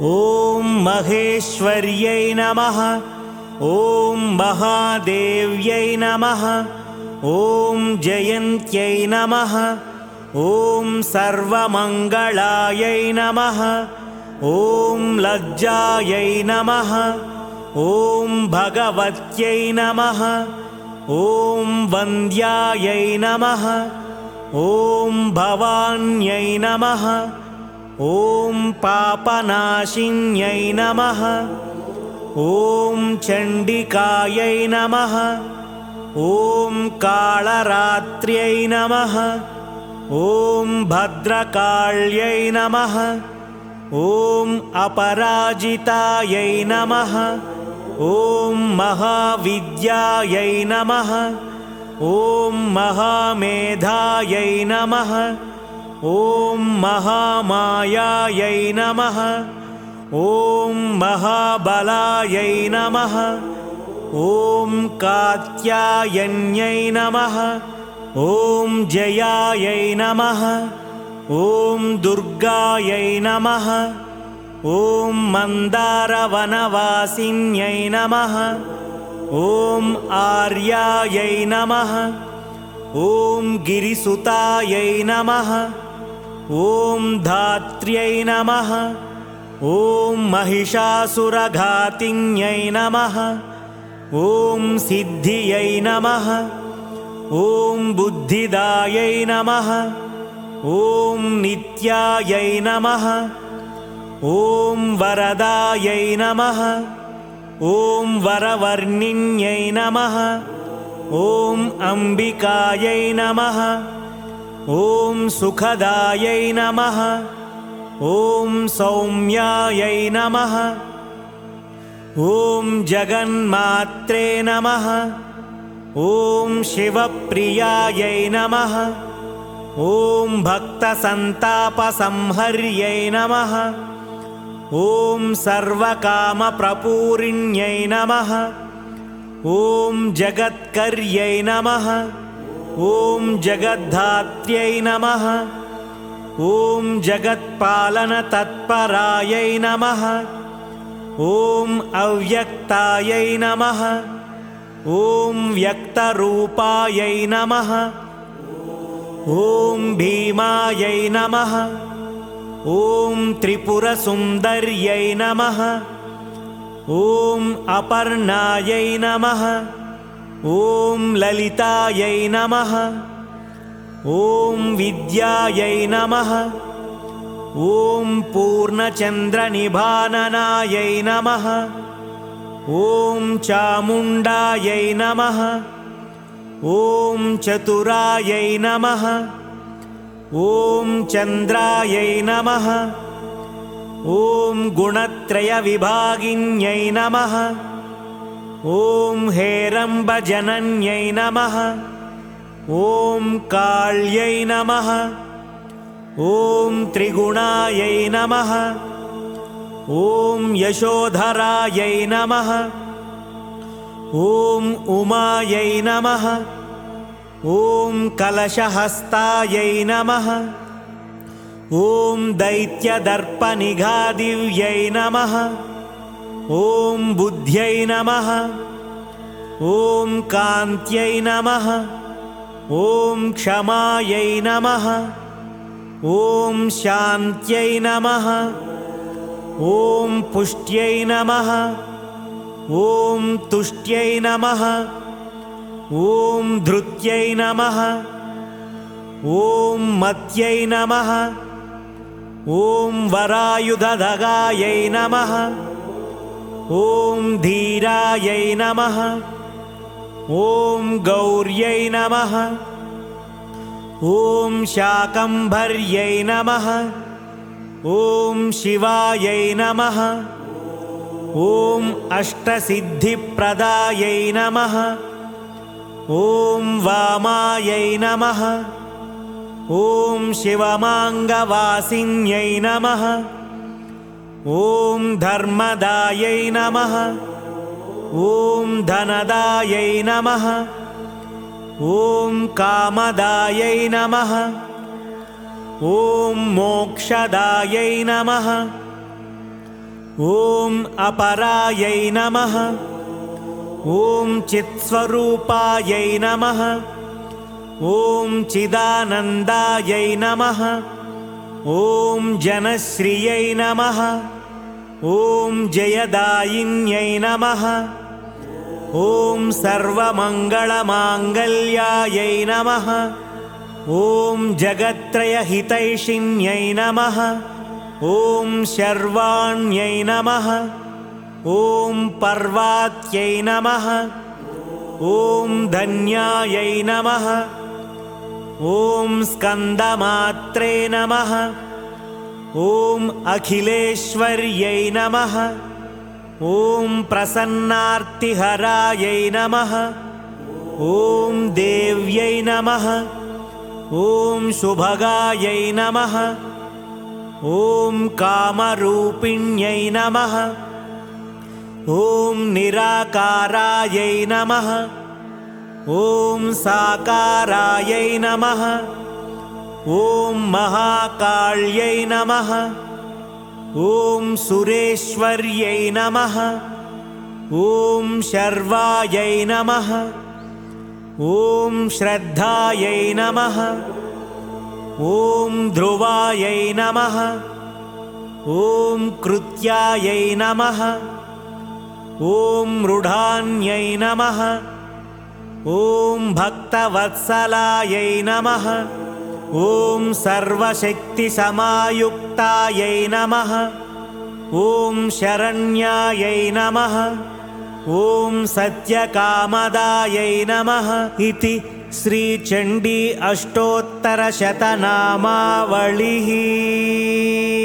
ॐ महेश्वर्यै नमः। ॐ महादेव्यै नमः। ॐ जयन्त्यै नमः। ॐ सर्वमङ्गलायै नमः। ॐ लज्जायै नमः। ॐ भगवत्यै नमः। ॐ वन्द्यायै नमः। ॐ भवान्यै नमः। ॐ पापनाशिन्यै नमः। ॐ चण्डिकायै नमः। ॐ कालरात्र्यै नमः। ॐ भद्रकाल्यै नमः। ॐ अपराजितायै नमः। ॐ महाविद्यायै नमः। ॐ महामेधायै नमः। ॐ महामायायै नमः। ॐ महाबलायै नमः। ॐ कात्यायन्यै नमः। ॐ जयायै नमः। ॐ दुर्गायै नमः। ॐ मन्दारवनवासिन्यै नमः। ॐ आर्यायै नमः। ॐ गिरिसुतायै नमः। ॐ धात्र्यै नमः। ॐ महिषासुरघातिन्यै नमः। ॐ सिद्धियै नमः। ॐ बुद्धिदायै नमः। ॐ नित्यायै नमः। ॐ वरदायै नमः। ॐ वरवर्णिन्यै नमः। ॐ अम्बिकायै नमः। ॐ सुखदायै नमः। ॐ सौम्यायै नमः। ॐ जगन्मात्रे नमः। ॐ शिवप्रियायै नमः। ॐ भक्तसन्तापसंहर्यै नमः। ॐ सर्वकामप्रपूरिण्यै नमः। ॐ जगत्कर्यै नमः। ॐ जगद्धात्र्यै नमः। ॐ जगत्पालनतत्परायै नमः। ॐ अव्यक्तायै नमः। ॐ व्यक्तरूपायै नमः। ॐ भीमायै नमः। ॐ त्रिपुरसुन्दर्यै नमः। ॐ अपर्णायै नमः। ॐ ललितायै नमः। ॐ विद्यायै नमः। ॐ पूर्णचन्द्रनिभाननायै नमः। ॐ चामुण्डायै नमः। ॐ चतुरायै नमः। ॐ चन्द्रायै नमः। ॐ गुणत्रयविभागिन्यै नमः। ॐ हेरम्बजनन्यै नमः। ॐ काल्यै नमः। ॐ त्रिगुणायै नमः। ॐ यशोधरायै नमः। ॐ उमायै नमः। ॐ कलशहस्तायै नमः। ॐ दैत्यदर्पनिघादिव्यै नमः। ॐ बुद्ध्यै नमः। ॐ कान्त्यै नमः। ॐ क्षमायै नमः। ॐ शान्त्यै नमः। ॐ पुष्ट्यै नमः। ॐ तुष्ट्यै नमः। ॐ धृत्यै नमः। ॐ मत्यै नमः। ॐ वरायुधधगायै नमः। ॐ धीरायै नमः। ॐ गौर्यै नमः। ॐ शाकम्भर्यै नमः। ॐ शिवायै नमः। ॐ अष्टसिद्धिप्रदायै नमः। ॐ वामायै नमः। ॐ शिवमाङ्गवासिन्यै नमः। ॐ धर्मदायै नमः। ॐ धनदायै नमः। ॐ कामदायै नमः। ॐ मोक्षदायै नमः। ॐ अपरायै नमः। ॐ चित्स्वरूपायै नमः। ॐ चिदानन्दायै नमः। ॐ जनश्रियै नमः। ॐ जयदायिन्यै नमः। ॐ सर्वमङ्गलमाङ्गल्यायै नमः। ॐ जगत्त्रयहितैषिण्यै नमः। ॐ शर्वाण्यै नमः। ॐ पर्वात्यै नमः। ॐ धन्यायै नमः। ॐ स्कन्दमात्रे नमः। ॐ अखिलेश्वर्यै नमः। ॐ प्रसन्नार्तिहरायै नमः। ॐ देव्यै नमः। ॐ शुभगायै नमः। ॐ कामरूपिण्यै नमः। ॐ निराकारायै नमः। ॐ साकारायै नमः। ॐ महाकाल्यै नमः। ॐ सुरेश्वर्यै नमः। ॐ शर्वायै नमः। ॐ श्रद्धायै नमः। ॐ ध्रुवायै नमः। ॐ कृत्यायै नमः। ॐ मृढान्यै नमः। ॐ भक्तवत्सलायै नमः। ॐ सर्वशक्तिसमायुक्तायै नमः। ॐ शरण्यायै नमः। ॐ सत्यकामदायै नमः इति श्रीचण्डी अष्टोत्तरशतनामावलिः।